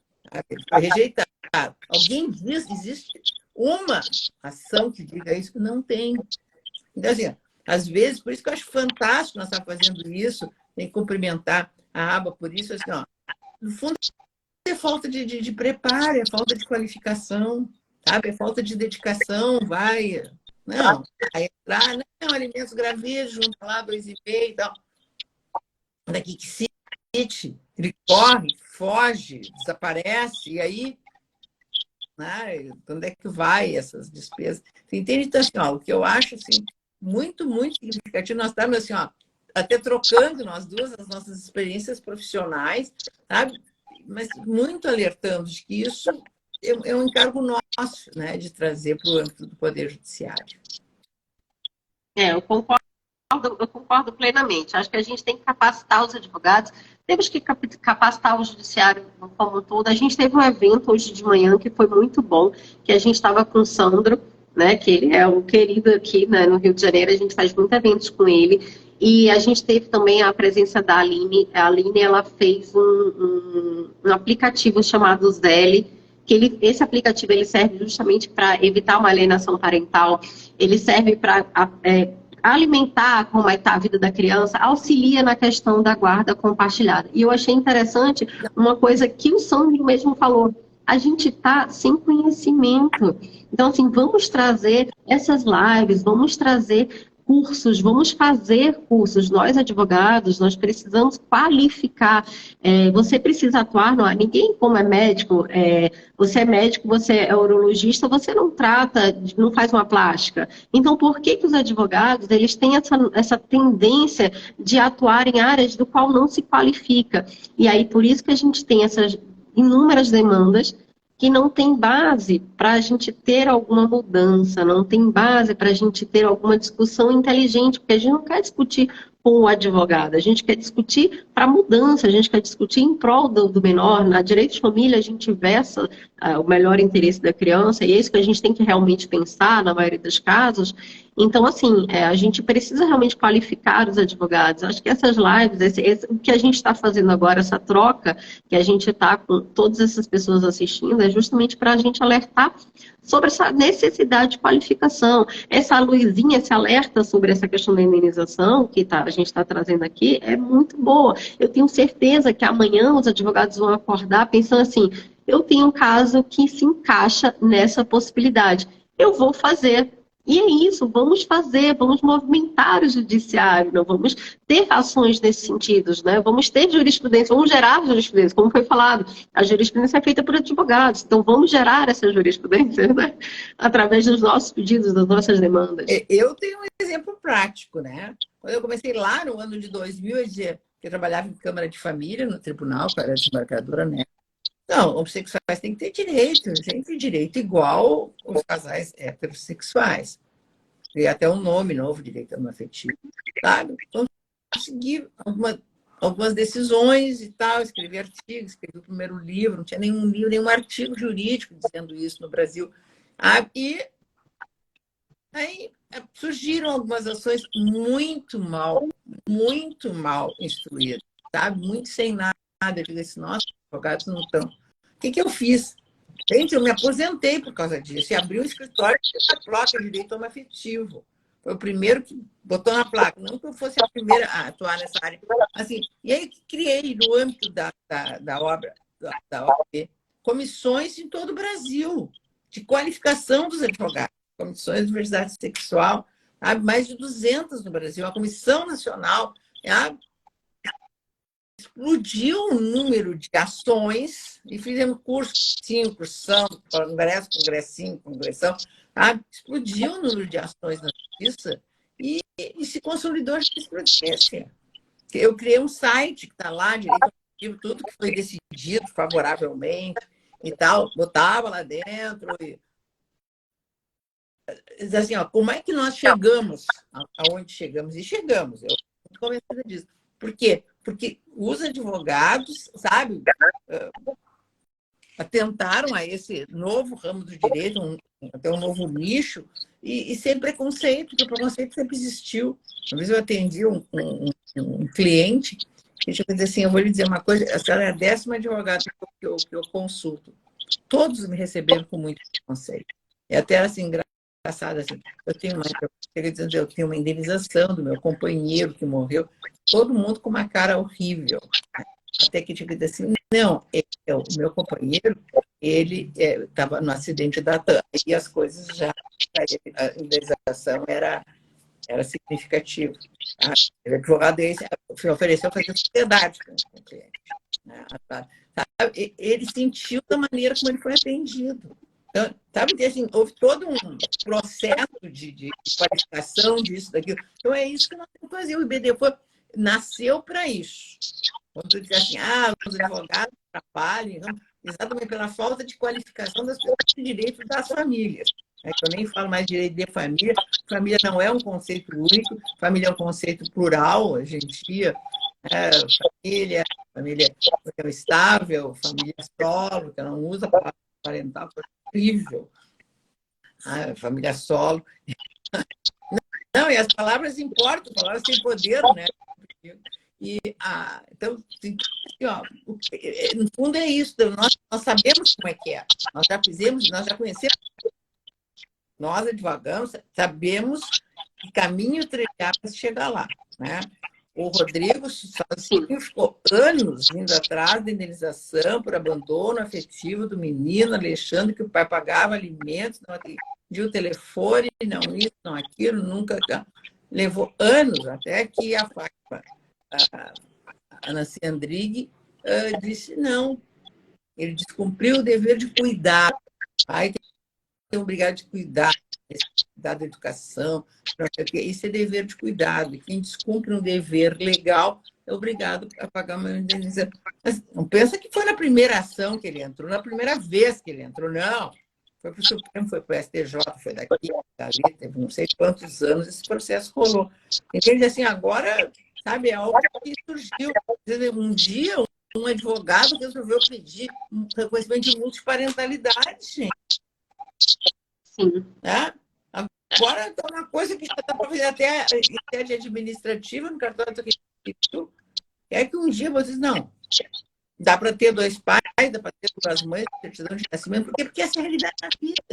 ele foi rejeitado. Alguém diz, existe uma ação que diga isso? Não tem. Então, assim, às vezes, por isso que eu acho fantástico nós estar fazendo isso, tem que cumprimentar a aba por isso, assim, no fundo, é falta de preparo, é falta de qualificação, sabe? É falta de dedicação, não, aí entrar, não, alimentos gravídeos, junta lá 2,5 e tal. Daqui que cite, ele corre, foge, desaparece, e aí, né, onde é que vai essas despesas? Você entende? Então, assim, o que eu acho, assim, muito, muito significativo, nós estamos, assim, até trocando nós duas as nossas experiências profissionais, sabe? Mas muito alertando de que isso é um encargo nosso, né, de trazer para o âmbito do Poder Judiciário. Eu concordo plenamente. Acho que a gente tem que capacitar os advogados, temos que capacitar o judiciário como um todo. A gente teve um evento hoje de manhã que foi muito bom, que a gente estava com o Sandro, né, que ele é um querido aqui, né, no Rio de Janeiro, a gente faz muitos eventos com ele, e a gente teve também a presença da Aline. A Aline, ela fez um aplicativo chamado Zelle, que esse aplicativo ele serve justamente para evitar uma alienação parental, ele serve para alimentar como está a vida da criança, auxilia na questão da guarda compartilhada. E eu achei interessante uma coisa que o Sandro mesmo falou, a gente está sem conhecimento. Então, assim, vamos trazer essas lives, vamos trazer cursos, vamos fazer cursos. Nós, advogados, nós precisamos qualificar. Você precisa atuar, não há ninguém como é médico, você é médico, você é urologista, você não trata, não faz uma plástica. Então, por que os advogados, eles têm essa tendência de atuar em áreas do qual não se qualifica? E aí, por isso que a gente tem essas inúmeras demandas que não tem base para a gente ter alguma mudança, não tem base para a gente ter alguma discussão inteligente, porque a gente não quer discutir com o advogado, a gente quer discutir para mudança, a gente quer discutir em prol do menor. Na direito de família, a gente versa o melhor interesse da criança, e é isso que a gente tem que realmente pensar na maioria dos casos. Então, assim, a gente precisa realmente qualificar os advogados. Acho que essas lives, o que a gente está fazendo agora, essa troca que a gente está com todas essas pessoas assistindo, é justamente para a gente alertar sobre essa necessidade de qualificação. Essa luzinha, esse alerta sobre essa questão da indenização que a gente está trazendo aqui é muito boa. Eu tenho certeza que amanhã os advogados vão acordar pensando assim, eu tenho um caso que se encaixa nessa possibilidade. Eu vou fazer. E é isso, vamos fazer, vamos movimentar o judiciário, não vamos ter ações nesse sentido, né? Vamos ter jurisprudência, vamos gerar jurisprudência, como foi falado, a jurisprudência é feita por advogados, então vamos gerar essa jurisprudência, né? Através dos nossos pedidos, das nossas demandas. Eu tenho um exemplo prático, né? Quando eu comecei lá no ano de 2000, eu trabalhava em Câmara de Família, no tribunal, que era desembargadora, né? Não, homossexuais têm que ter direito, sempre direito igual os casais heterossexuais. E até um nome novo, direito homoafetivo. Sabe? Então, consegui algumas decisões e tal, escrevi artigos, escrevi o primeiro livro, não tinha nenhum livro, nenhum artigo jurídico dizendo isso no Brasil. E aí surgiram algumas ações muito mal instruídas, sabe? Muito sem nada. Eu digo assim, nossa, advogados não estão. O que eu fiz? Gente, eu me aposentei por causa disso. E abri um escritório com a placa de direito homoafetivo. Foi o primeiro que botou na placa. Não que eu fosse a primeira a atuar nessa área. Assim, e aí criei, no âmbito da obra, da OAB, comissões em todo o Brasil de qualificação dos advogados. Comissões de diversidade sexual, sabe? Mais de 200 no Brasil. A Comissão Nacional, sabe? Explodiu o número de ações e fizemos cursinho, cursão, congressinho, congressão, sabe? Explodiu o número de ações na justiça e se consolidou a jurisprudência. Eu criei um site que está lá, direito ao tudo que foi decidido favoravelmente e tal, botava lá dentro e assim, ó, como é que nós chegamos aonde chegamos? E chegamos, eu estou muito convencida disso. Por quê? Porque os advogados, sabe, atentaram a esse novo ramo do direito, até um novo nicho, e sem preconceito, porque o preconceito sempre existiu. Uma vez eu atendi um cliente que disse assim, eu vou lhe dizer uma coisa, a senhora é a 10ª advogada que eu consulto. Todos me receberam com muito preconceito. E até era assim, engraçado, assim, eu tenho uma indenização do meu companheiro que morreu, todo mundo com uma cara horrível. Até que tive assim, não, o meu companheiro, ele estava no acidente da TAM, e as coisas já, a indenização era significativa. O advogado ofereceu fazer sociedade com o cliente. Né? Ele sentiu da maneira como ele foi atendido. Então, sabe que assim, houve todo um processo de qualificação disso, daquilo. Então, é isso que nós temos que fazer. O IBDFOR nasceu para isso. Quando tu diz assim, os advogados atrapalham, exatamente pela falta de qualificação das pessoas de direito das famílias. Eu nem falo mais direito de família. Família não é um conceito único, família é um conceito plural, hoje em dia. Família estável, família solo, que não usa a palavra parental, é horrível. Família solo. Não, e as palavras importam, palavras têm poder, né? Então, assim, ó, no fundo é isso, nós sabemos como é que é, nós já fizemos, nós já conhecemos, nós advogamos, sabemos que caminho trilhar para chegar lá, né? O Rodrigo sozinho ficou anos indo atrás da indenização por abandono afetivo do menino Alexandre, que o pai pagava alimentos, não atendia o telefone, não isso, não aquilo, nunca. Levou anos até que a Fátima, a Nancy Andrighi, disse não, ele descumpriu o dever de cuidar. O pai tem obrigado de cuidar dada educação, isso é dever de cuidado. E quem descumpre um dever legal é obrigado a pagar uma indenização. Mas não pensa que foi na primeira ação que ele entrou, na primeira vez que ele entrou, não. Foi para o Supremo, foi para o STJ, foi daqui, dali, teve não sei quantos anos esse processo rolou. Entende? Assim, agora, sabe, é algo que surgiu. Um dia, um advogado resolveu pedir um reconhecimento de multiparentalidade, gente. Sim. Né? Agora, é uma coisa que já dá para fazer até em sede administrativa, no cartório do registro, é que um dia vocês, não, dá para ter 2 pais, dá para ter 2 mães, certidão de nascimento, porque essa é a realidade da vida.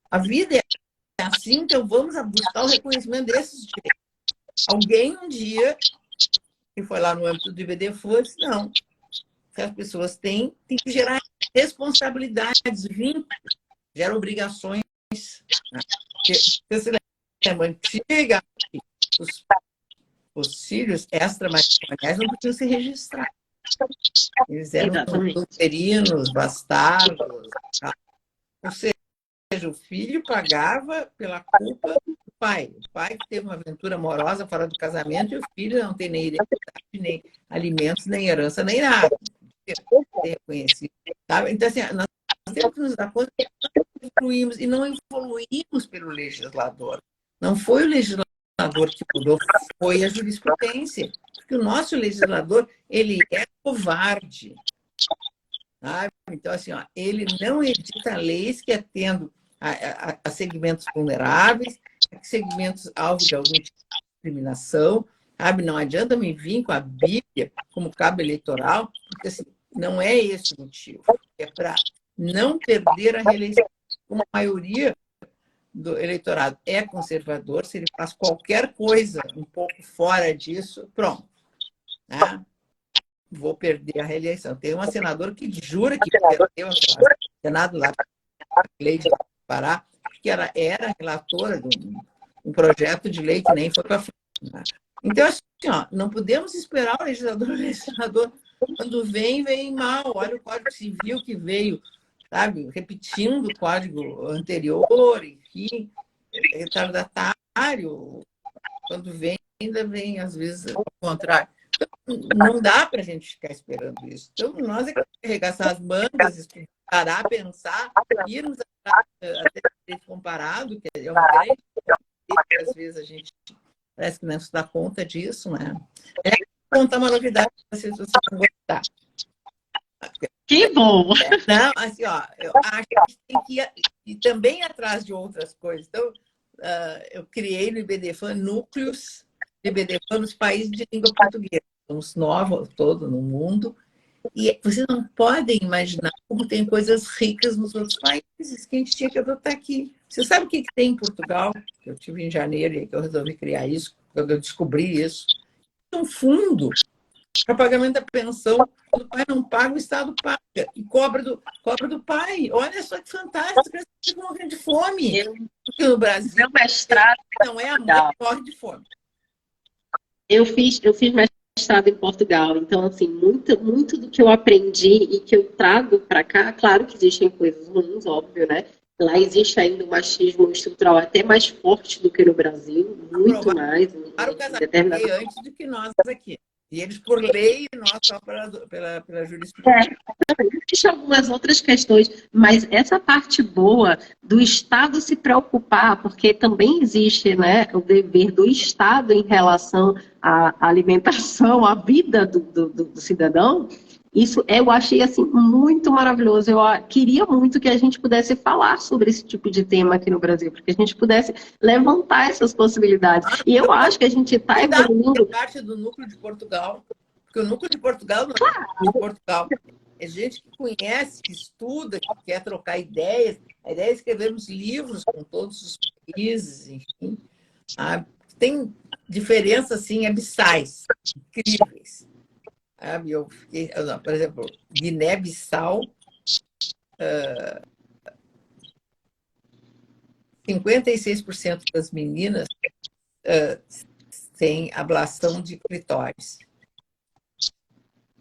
A vida é assim, então vamos buscar o reconhecimento desses direitos. Alguém um dia, que foi lá no âmbito do IBD, falou assim, não, que as pessoas têm que gerar responsabilidades, vínculos, geram obrigações. Né? Você lembra, antigamente, os filhos extramatrimoniais não podiam ser registrados. Eles eram uterinos, bastardos. Tá? Ou seja, o filho pagava pela culpa do pai. O pai que teve uma aventura amorosa fora do casamento e o filho não tem nem identidade, nem alimentos, nem herança, nem nada. Reconhecido, sabe? Então, assim, nós temos que nos dar conta que nós evoluímos e não evoluímos pelo legislador. Não foi o legislador que mudou, foi a jurisprudência. Porque o nosso legislador, ele é covarde. Sabe? Então, assim, ó, ele não edita leis que atendam a segmentos vulneráveis, a segmentos alvo de algum tipo de discriminação. Sabe? Não adianta me vir com a Bíblia como cabo eleitoral, porque assim, não é esse o motivo. É para não perder a reeleição. Uma maioria do eleitorado é conservador, se ele faz qualquer coisa um pouco fora disso, pronto. Né? Vou perder a reeleição. Tem uma senadora que jura que perdeu o Senado lá, lei de Pará, que ela era relatora de um projeto de lei que nem foi para frente. Né? Então, assim, ó, não podemos esperar o legislador, quando vem mal. Olha o Código Civil que veio, sabe, repetindo o código anterior, enfim, retardatário. Quando vem, ainda vem, às vezes, ao contrário. Não dá para a gente ficar esperando isso. Então, nós é que arregaçar as mangas, parar, pensar, irmos até direito comparado, que é um grande que às vezes a gente parece que não se dá conta disso, né? É contar uma novidade, se você não gostar. Que bom! Não, assim, ó, eu acho que a gente tem que ir também atrás de outras coisas. Então, eu criei no IBDFAN núcleos de IBDFAN nos países de língua portuguesa. Somos novos todo no mundo. E vocês não podem imaginar como tem coisas ricas nos outros países que a gente tinha que adotar aqui. Você sabe o que tem em Portugal? Eu tive em janeiro e que eu resolvi criar isso, quando eu descobri isso. É um fundo para pagamento da pensão. Quando o pai não paga, o Estado paga e cobra do pai. Olha só que fantástico, as crianças ficam morrendo de fome. Porque no Brasil, meu mestrado não é a mãe que morre de fome. Eu fiz mestrado em Portugal, então, assim, muito do que eu aprendi e que eu trago para cá, claro que existem coisas ruins, óbvio, né? Lá existe ainda um machismo estrutural até mais forte do que no Brasil, muito mais. Para o casamento antes do que nós aqui. E eles por lei, nós só pela jurisprudência. Existem algumas outras questões, mas essa parte boa do Estado se preocupar, porque também existe, né, o dever do Estado em relação à alimentação, à vida do cidadão. Isso eu achei assim muito maravilhoso. Eu queria muito que a gente pudesse falar sobre esse tipo de tema aqui no Brasil, porque a gente pudesse levantar essas possibilidades. E eu acho que a gente está evoluindo. Parte do núcleo de Portugal, porque o núcleo de Portugal não é de Portugal. É gente que conhece, que estuda, que quer trocar ideias. A ideia é escrevermos livros com todos os países, enfim. Tem diferenças assim abissais, incríveis. Por exemplo, Guiné-Bissau, 56% das meninas têm ablação de clitóris.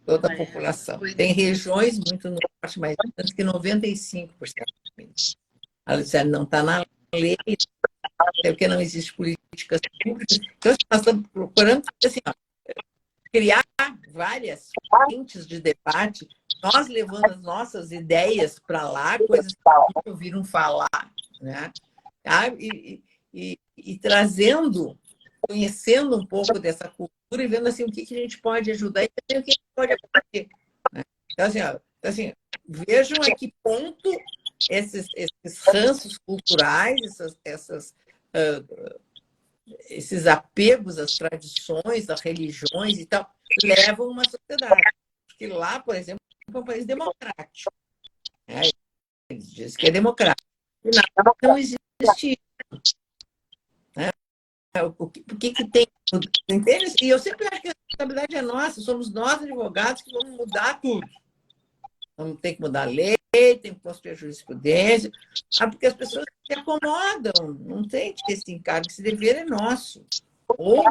Toda a população. Tem regiões muito no norte, mais que 95% das meninas. Ela disse, não está na lei, até porque não existe políticas públicas. Então, nós estamos procurando assim, ó, criar várias frentes de debate, nós levando as nossas ideias para lá, coisas que nunca ouviram falar, né? E trazendo, conhecendo um pouco dessa cultura e vendo assim, o que a gente pode ajudar e também o que a gente pode aprender. Né? Então, assim, vejam a que ponto esses ranços culturais, esses apegos às tradições, às religiões e tal, levam uma sociedade. Porque lá, por exemplo, é um país democrático. Né? Eles dizem que é democrático. E nada não existe isso. Né? Por que tem? Entende? E eu sempre acho que a responsabilidade é nossa, somos nós, advogados, que vamos mudar tudo. Vamos ter que mudar a lei, tem que construir a jurisprudência, porque as pessoas se acomodam, não tem esse encargo, esse dever é nosso, ou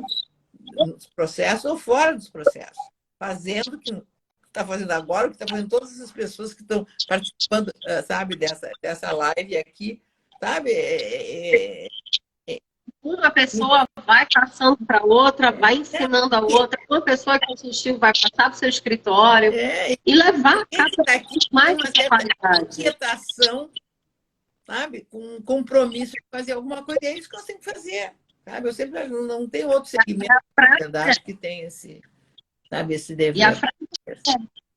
nos processos ou fora dos processos, fazendo o que está fazendo agora, o que está fazendo todas essas pessoas que estão participando, sabe, dessa live aqui, sabe? Uma pessoa vai passando para outra, vai ensinando a outra, uma pessoa que assistiu vai passar para o seu escritório e levar mais qualidade. Inquietação, sabe? Com um compromisso de fazer alguma coisa, é isso que eu sempre fazer, sabe? Eu sempre não tenho outro segmento na verdade que tem esse dever. E a frase é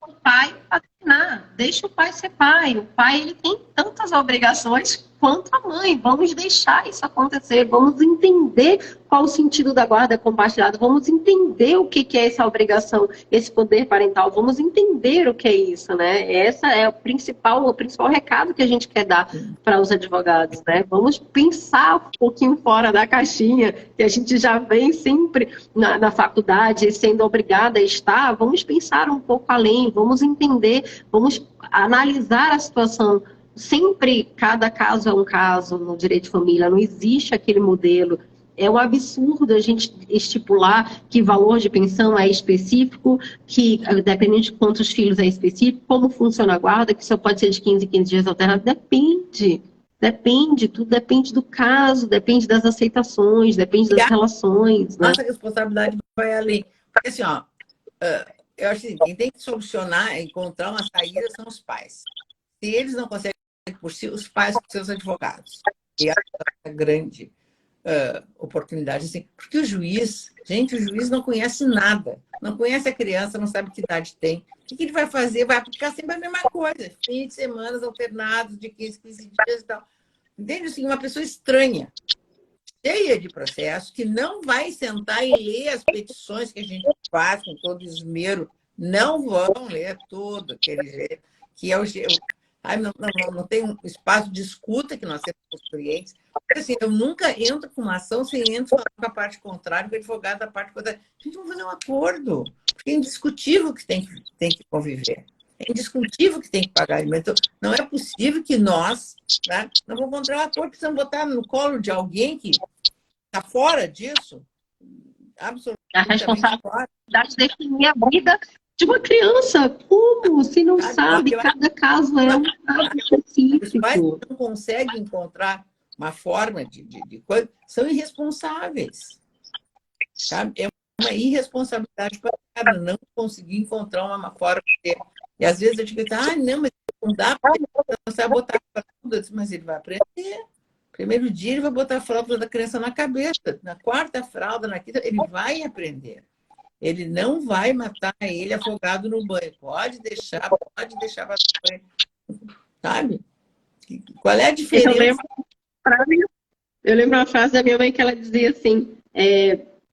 o pai paternar, deixa o pai ser pai. O pai ele tem tantas obrigações quanto a mãe. Vamos deixar isso acontecer, vamos entender qual o sentido da guarda compartilhada, vamos entender o que é essa obrigação, esse poder parental, vamos entender o que é isso, né? Essa é o principal recado que a gente quer dar para os advogados, né? Vamos pensar um pouquinho fora da caixinha, que a gente já vem sempre na faculdade sendo obrigada a estar, vamos pensar um pouco além, vamos entender, vamos analisar a situação. Sempre, cada caso é um caso no direito de família, não existe aquele modelo. É um absurdo a gente estipular que valor de pensão é específico, que dependendo de quantos filhos é específico, como funciona a guarda, que só pode ser de 15 em 15 dias alternado. Depende, tudo depende do caso, depende das aceitações, depende das relações. Né? Nossa responsabilidade vai além. Porque assim, ó, eu acho assim, quem tem que solucionar, encontrar uma saída são os pais. Se eles não conseguem por si, os pais com seus advogados. E essa é a grande oportunidade. Assim, porque o juiz não conhece nada. Não conhece a criança, não sabe que idade tem. O que ele vai fazer? Vai aplicar sempre a mesma coisa. Fim de semanas alternados de 15 dias e tal. Entende? Assim, uma pessoa estranha, cheia de processo, que não vai sentar e ler as petições que a gente faz com todo esmero. Não vão ler tudo aquele jeito, que é o não tem um espaço de escuta que nós temos com os clientes. Assim, eu nunca entro com uma ação sem entro com a parte contrária, com o advogado da parte contrária. A gente vai fazer um acordo, porque é indiscutível que tem que conviver. É indiscutível que tem que pagar alimento. Não é possível que nós, né, não vamos encontrar um acordo, precisamos botar no colo de alguém que está fora disso. Absolutamente. A responsabilidade de definir a vida de uma criança. Como? Se não sabe, cada caso é um caso específico. Os pais que não conseguem encontrar uma forma de coisa, são irresponsáveis. Sabe? É uma irresponsabilidade para cada não conseguir encontrar uma forma de ter. E às vezes eu digo, não, mas não dá para você botar a fralda. Mas ele vai aprender. Primeiro dia ele vai botar a fralda da criança na cabeça. Na quarta fralda, na quinta, ele vai aprender. Ele não vai matar ele afogado no banho. Pode deixar para banho. Sabe? Qual é a diferença? Eu lembro uma frase da minha mãe que ela dizia assim,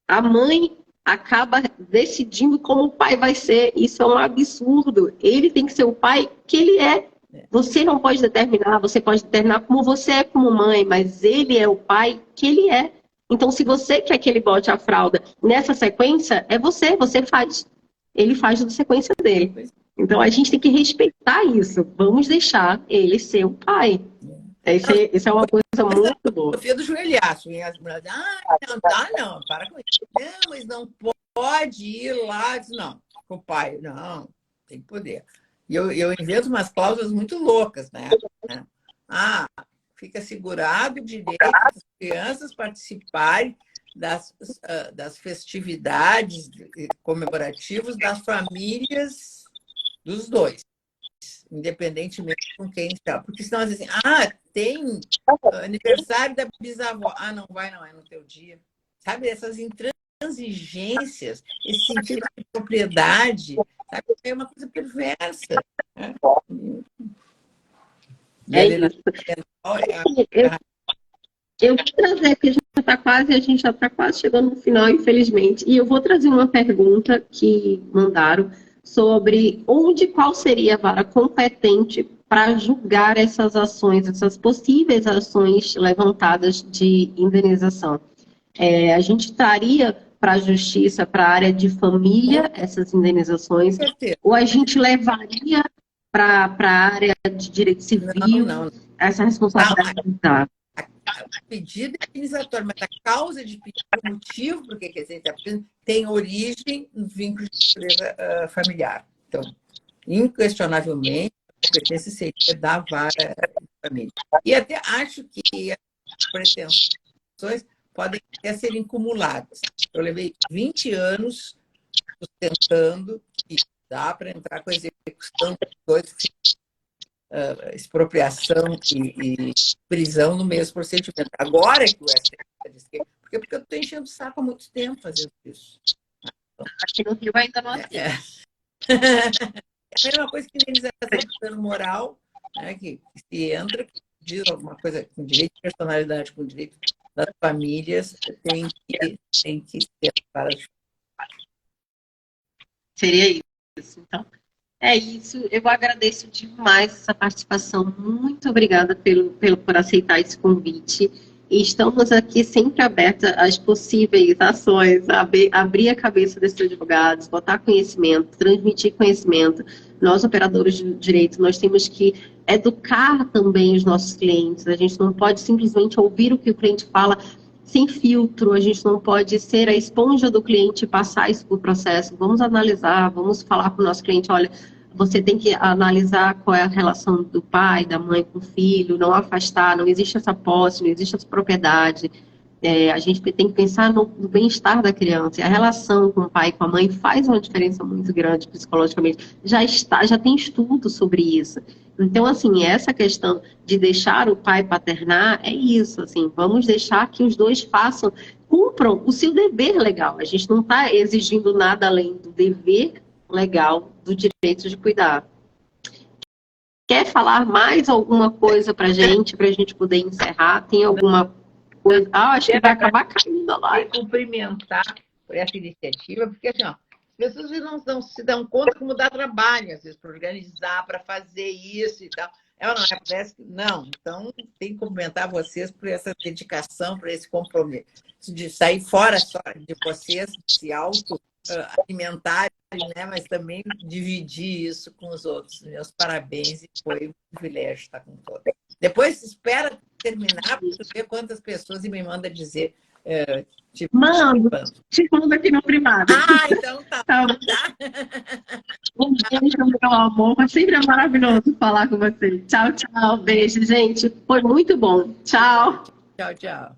a mãe acaba decidindo como o pai vai ser. Isso é um absurdo. Ele tem que ser o pai que ele é. Você não pode determinar, você pode determinar como você é como mãe, mas ele é o pai que ele é. Então, se você quer que ele bote a fralda nessa sequência, você faz. Ele faz na sequência dele. Então, a gente tem que respeitar isso. Vamos deixar ele ser o pai. Isso é uma coisa muito boa. Eu do joelhaço. E as mulheres dizem, não, para com isso. Não, mas não pode ir lá. Não, com o pai. Não, tem que poder. E eu invento umas cláusulas muito loucas, né? fica assegurado o direito das crianças participarem das festividades comemorativas das famílias dos dois, independentemente com quem está. Porque senão, às vezes, tem aniversário da bisavó. Não vai, não é no teu dia. Sabe, essas intransigências, esse sentido de propriedade, sabe, é uma coisa perversa. Né? Eu vou trazer, porque a gente já está quase chegando no final, infelizmente. E eu vou trazer uma pergunta que mandaram sobre qual seria a vara competente para julgar essas ações, essas possíveis ações levantadas de indenização. A gente traria para a justiça, para a área de família, essas indenizações, ou a gente levaria para a área de direito civil, essa responsabilidade? O pedido é indenizatório, mas a causa de pedido, o motivo por que você está pedindo, tem origem no vínculo de natureza familiar. Então, inquestionavelmente, a competência seria da vara de família. E até acho que as pretensões podem até serem acumuladas. Eu levei 20 anos sustentando que dá para entrar com a execução de dois expropriação e prisão no mesmo procedimento. Agora é que o STF diz que... Porque eu estou enchendo o saco há muito tempo fazendo isso. Aqui no Rio ainda não é a mesma coisa que indenização de dano moral, né, que se entra, que diz alguma coisa com direito de personalidade, com direito das famílias, tem que ser para... Seria isso, então. É isso, eu agradeço demais essa participação. Muito obrigada por aceitar esse convite. E estamos aqui sempre abertas às possíveis ações, abrir a cabeça desses advogados, botar conhecimento, transmitir conhecimento. Nós, operadores de direito, nós temos que educar também os nossos clientes. A gente não pode simplesmente ouvir o que o cliente fala sem filtro, a gente não pode ser a esponja do cliente e passar isso para o processo. Vamos analisar, vamos falar para o nosso cliente, olha, você tem que analisar qual é a relação do pai, da mãe com o filho, não afastar, não existe essa posse, não existe essa propriedade. A gente tem que pensar no bem-estar da criança. E a relação com o pai e com a mãe faz uma diferença muito grande psicologicamente. Já tem estudo sobre isso. Então, assim, essa questão de deixar o pai paternar é isso, assim, vamos deixar que os dois cumpram o seu dever legal. A gente não está exigindo nada além do dever legal do direito de cuidar. Quer falar mais alguma coisa para a gente poder encerrar? Tem alguma coisa? Acho que vai acabar caindo a live. Cumprimentar por essa iniciativa, porque assim, as pessoas não se dão conta como dá trabalho, às vezes, para organizar, para fazer isso e tal. Parece que não. Então, tem que cumprimentar vocês por essa dedicação, por esse compromisso, de sair fora só de vocês, de se alimentarem, né? Mas também dividir isso com os outros. Meus parabéns, e foi um privilégio estar com todos. Depois, espera terminar para você ver quantas pessoas me manda dizer. Te mando aqui no privado. Então tá. Um beijo, meu amor. Sempre é maravilhoso falar com você. Tchau, tchau. Beijo, gente. Foi muito bom. Tchau. Tchau, tchau.